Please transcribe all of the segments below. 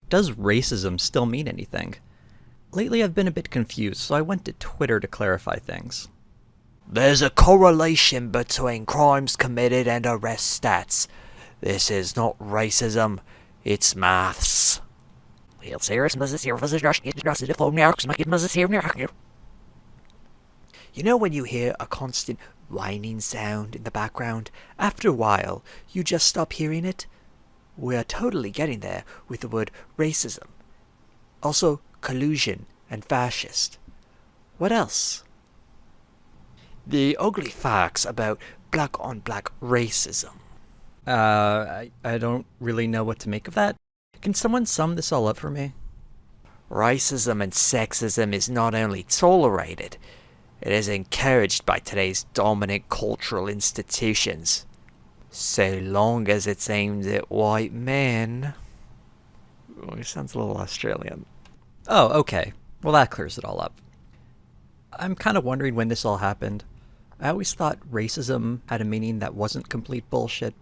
Does racism still mean anything? Lately I've been a bit confused, so I went to Twitter to clarify things. There's a correlation between crimes committed and arrest stats. This is not racism, it's maths. You know when you hear a constant whining sound in the background? After a while, you just stop hearing it? We're totally getting there with the word racism. Also, collusion and fascist. What else? The ugly facts about black on black racism. I don't really know what to make of that. Can someone sum this all up for me? Racism and sexism is not only tolerated, it is encouraged by today's dominant cultural institutions. So long as it's aimed at white men. Oh, he sounds a little Australian. Oh, okay. Well, that clears it all up. I'm kind of wondering when this all happened. I always thought racism had a meaning that wasn't complete bullshit.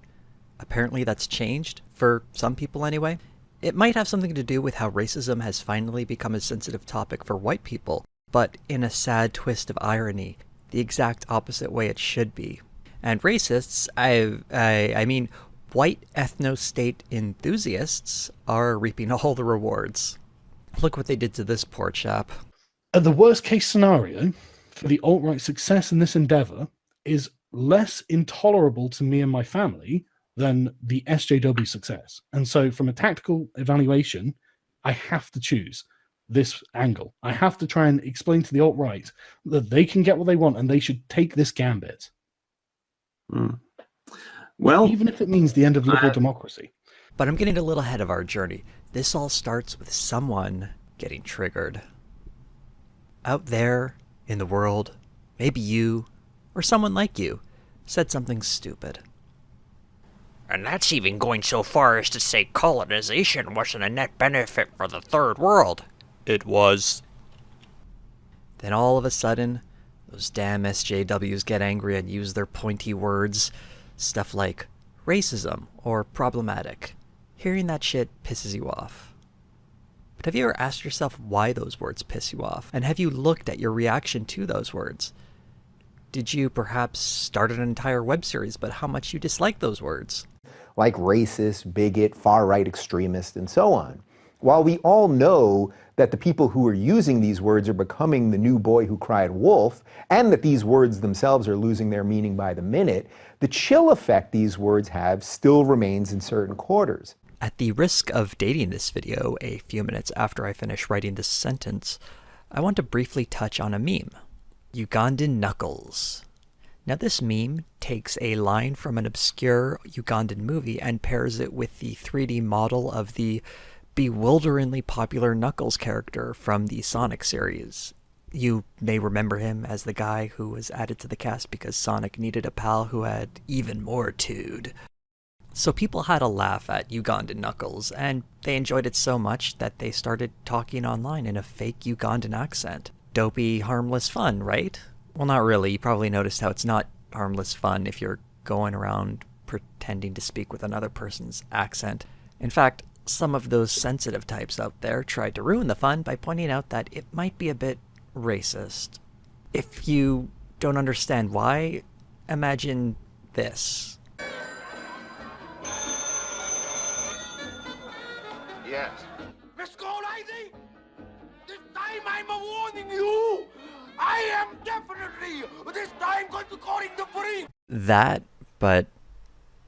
Apparently that's changed, for some people anyway. It might have something to do with how racism has finally become a sensitive topic for white people, but in a sad twist of irony, the exact opposite way it should be. And racists, I mean, white ethno-state enthusiasts are reaping all the rewards. Look what they did to this poor chap. The worst case scenario for the alt-right success in this endeavor is less intolerable to me and my family than the SJW success. And so from a tactical evaluation, I have to choose this angle. I have to try and explain to the alt-right that they can get what they want and they should take this gambit. Well, even if it means the end of liberal democracy. But I'm getting a little ahead of our journey. This all starts with someone getting triggered. Out there in the world, maybe you, or someone like you, said something stupid. And that's even going so far as to say colonization wasn't a net benefit for the third world. It was. Then all of a sudden, those damn SJWs get angry and use their pointy words. Stuff like racism or problematic. Hearing that shit pisses you off. But have you ever asked yourself why those words piss you off? And have you looked at your reaction to those words? Did you perhaps start an entire web series about how much you dislike those words? Like racist, bigot, far-right extremist, and so on. While we all know that the people who are using these words are becoming the new boy who cried wolf, and that these words themselves are losing their meaning by the minute, the chill effect these words have still remains in certain quarters. At the risk of dating this video a few minutes after I finish writing this sentence, I want to briefly touch on a meme. Ugandan Knuckles. Now this meme takes a line from an obscure Ugandan movie and pairs it with the 3D model of the bewilderingly popular Knuckles character from the Sonic series. You may remember him as the guy who was added to the cast because Sonic needed a pal who had even more tude. So people had a laugh at Ugandan Knuckles, and they enjoyed it so much that they started talking online in a fake Ugandan accent. Dopey, harmless fun, right? Well, not really. You probably noticed how it's not harmless fun if you're going around pretending to speak with another person's accent. In fact, some of those sensitive types out there tried to ruin the fun by pointing out that it might be a bit racist. If you don't understand why, imagine this. Yes. Miss Gold Lady, this time I'm warning you. I am definitely this time going to call in the police. That, but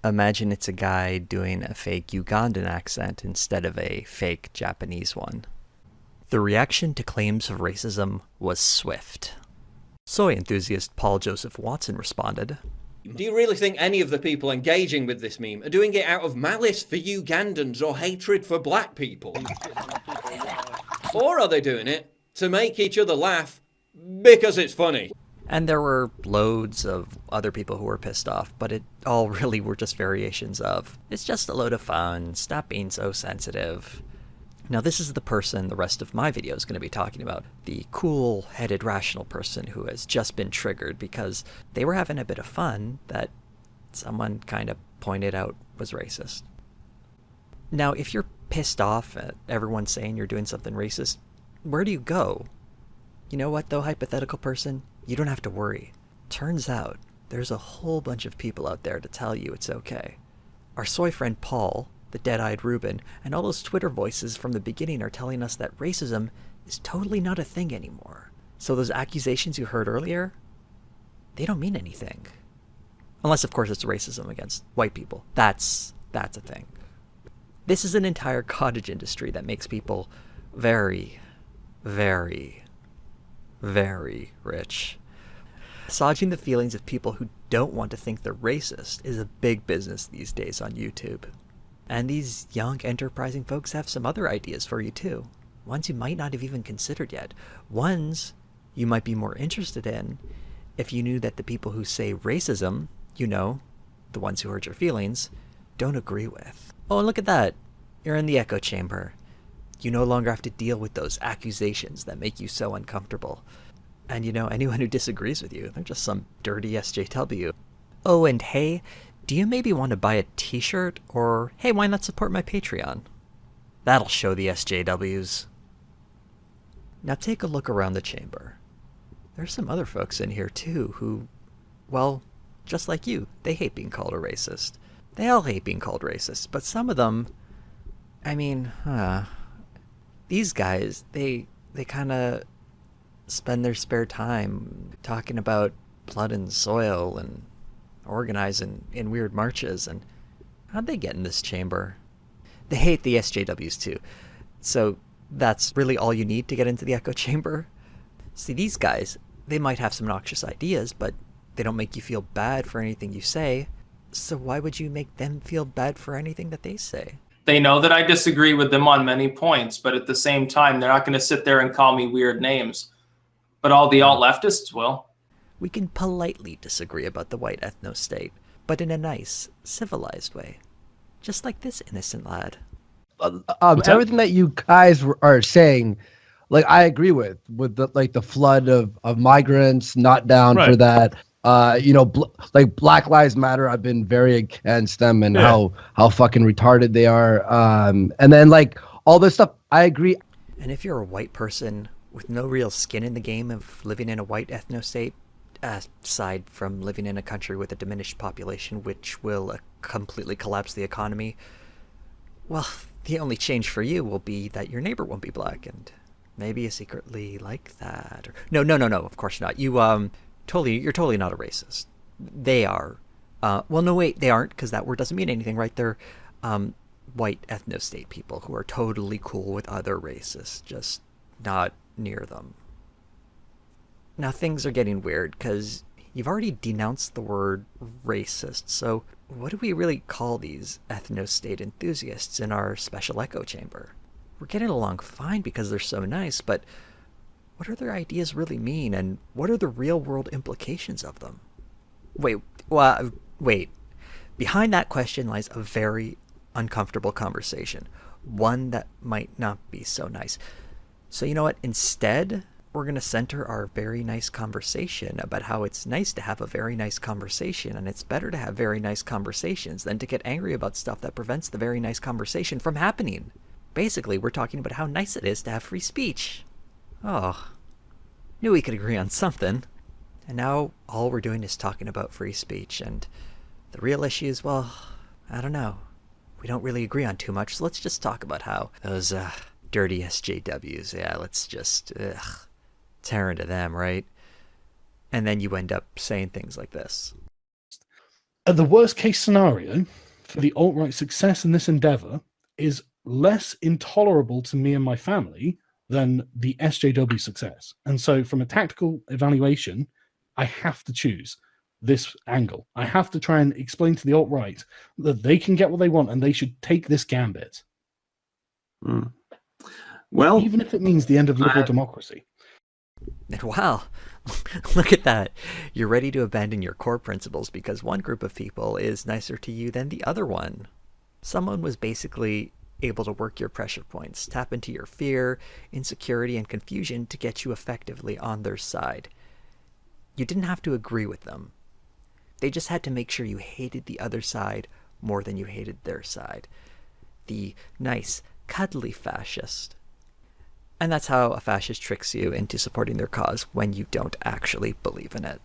imagine it's a guy doing a fake Ugandan accent instead of a fake Japanese one. The reaction to claims of racism was swift. Soy enthusiast Paul Joseph Watson responded, Do you really think any of the people engaging with this meme are doing it out of malice for Ugandans or hatred for black people? Or are they doing it to make each other laugh because it's funny? And there were loads of other people who were pissed off, but it all really were just variations of, it's just a load of fun, stop being so sensitive. Now this is the person the rest of my video is going to be talking about. The cool-headed, rational person who has just been triggered because they were having a bit of fun that someone kind of pointed out was racist. Now if you're pissed off at everyone saying you're doing something racist, where do you go? You know what, though, hypothetical person? You don't have to worry. Turns out, there's a whole bunch of people out there to tell you it's okay. Our soy friend Paul, the dead-eyed Reuben, and all those Twitter voices from the beginning are telling us that racism is totally not a thing anymore. So those accusations you heard earlier, they don't mean anything. Unless, of course, it's racism against white people. That's a thing. This is an entire cottage industry that makes people very, very, very rich. Massaging the feelings of people who don't want to think they're racist is a big business these days on YouTube. And these young, enterprising folks have some other ideas for you too. Ones you might not have even considered yet. Ones you might be more interested in if you knew that the people who say racism, you know, the ones who hurt your feelings, don't agree with. Oh, and look at that. You're in the echo chamber. You no longer have to deal with those accusations that make you so uncomfortable. And you know, anyone who disagrees with you, they're just some dirty SJW. Oh, and hey, do you maybe want to buy a t-shirt? Or, hey, why not support my Patreon? That'll show the SJWs. Now take a look around the chamber. There's some other folks in here too who, well, just like you, they hate being called a racist. They all hate being called racist, but some of them, I mean, these guys, they kind of spend their spare time talking about blood and soil and organizing in weird marches. And how'd they get in this chamber? They hate the SJWs too. So that's really all you need to get into the echo chamber? See, these guys, they might have some noxious ideas, but they don't make you feel bad for anything you say. So why would you make them feel bad for anything that they say? They know that I disagree with them on many points, but at the same time, they're not going to sit there and call me weird names. But all the alt-leftists will. We can politely disagree about the white ethno-state, but in a nice, civilized way. Just like this innocent lad. Everything that you guys are saying, like, I agree with the flood of migrants, not down for that. Like Black Lives Matter, I've been very against them and how fucking retarded they are. And then like all this stuff, I agree. And if you're a white person with no real skin in the game of living in a white ethno-state, aside from living in a country with a diminished population which will completely collapse the economy, well, the only change for you will be that your neighbor won't be black, and maybe you secretly like that. Or, no, of course not. You're totally not a racist. They are. Well, no, wait, they aren't, because that word doesn't mean anything, right? They're white ethno-state people who are totally cool with other races, just not near them. Now things are getting weird, because you've already denounced the word racist, so what do we really call these ethno-state enthusiasts in our special echo chamber? We're getting along fine because they're so nice, but what do their ideas really mean, and what are the real-world implications of them? Wait. Behind that question lies a very uncomfortable conversation, one that might not be so nice. So you know what? Instead, we're going to center our very nice conversation about how it's nice to have a very nice conversation, and it's better to have very nice conversations than to get angry about stuff that prevents the very nice conversation from happening. Basically, we're talking about how nice it is to have free speech. Oh, knew we could agree on something. And now all we're doing is talking about free speech, and the real issue is, well, I don't know. We don't really agree on too much, so let's just talk about how those dirty SJWs, let's just tear into them, right? And then you end up saying things like this. The worst case scenario for the alt-right's success in this endeavor is less intolerable to me and my family than the SJW success. And so from a tactical evaluation, I have to choose this angle. I have to try and explain to the alt-right that they can get what they want and they should take this gambit. Well, even if it means the end of liberal democracy. And wow, look at that. You're ready to abandon your core principles because one group of people is nicer to you than the other one. Someone was basically able to work your pressure points, tap into your fear, insecurity, and confusion to get you effectively on their side. You didn't have to agree with them. They just had to make sure you hated the other side more than you hated their side. The nice, cuddly fascist. And that's how a fascist tricks you into supporting their cause when you don't actually believe in it.